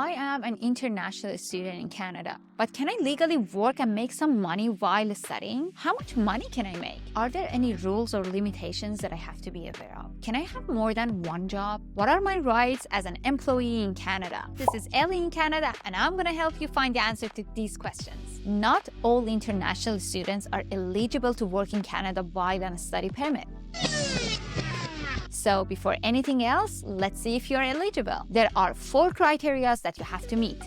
I am an international student in Canada, but can I legally work and make some money while studying? How much money can I make? Are there any rules or limitations that I have to be aware of? Can I have more than one job? What are my rights as an employee in Canada? This is Ellie in Canada, and I'm going to help you find the answer to these questions. Not all international students are eligible to work in Canada while on a study permit. So before anything else, let's see if you're eligible. There are 4 criteria that you have to meet.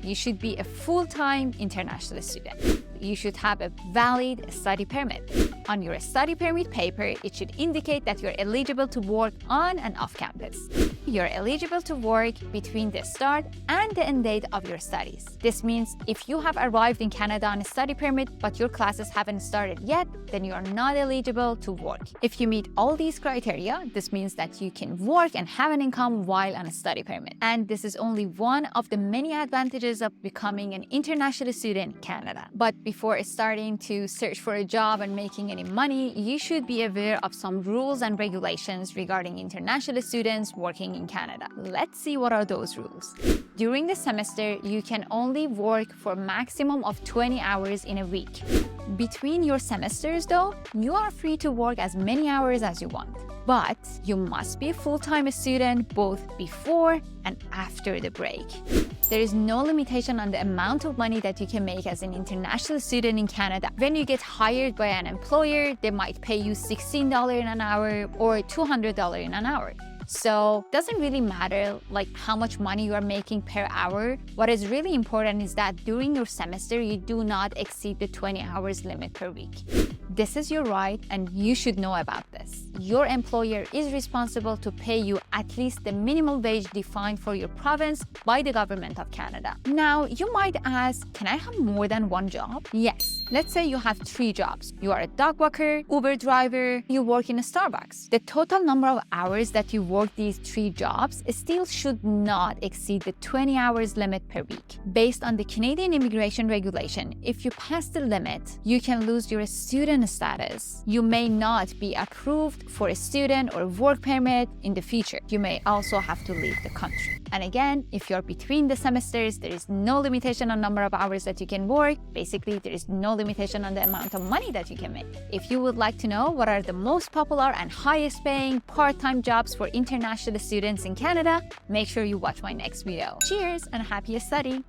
You should be a full-time international student. You should have a valid study permit. On your study permit paper, it should indicate that you're eligible to work on and off campus. You're eligible to work between the start and the end date of your studies. This means if you have arrived in Canada on a study permit, but your classes haven't started yet, then you are not eligible to work. If you meet all these criteria, this means that you can work and have an income while on a study permit. And this is only one of the many advantages of becoming an international student in Canada. But before starting to search for a job and making any money, you should be aware of some rules and regulations regarding international students working in Canada. Let's see what are those rules. During the semester, you can only work for a maximum of 20 hours in a week. Between your semesters, though, you are free to work as many hours as you want. But you must be a full-time student both before and after the break. There is no limitation on the amount of money that you can make as an international student in Canada. When you get hired by an employer, they might pay you $16 an hour or $200 an hour. So it doesn't really matter how much money you are making per hour. What is really important is that during your semester, you do not exceed the 20 hours limit per week. This is your right, and you should know about this. Your employer is responsible to pay you at least the minimum wage defined for your province by the government of Canada. Now, you might ask, can I have more than one job? Yes. Let's say you have 3 jobs. You are a dog walker, Uber driver, you work in a Starbucks. The total number of hours that you work these 3 jobs still should not exceed the 20 hours limit per week. Based on the Canadian immigration regulation, if you pass the limit, you can lose your student status. You may not be approved for a student or work permit in the future. You may also have to leave the country. And again, if you're between the semesters, there is no limitation on number of hours that you can work. Basically, there is no limitation on the amount of money that you can make. If you would like to know what are the most popular and highest paying part-time jobs for international students in Canada, make sure you watch my next video. Cheers and happy study!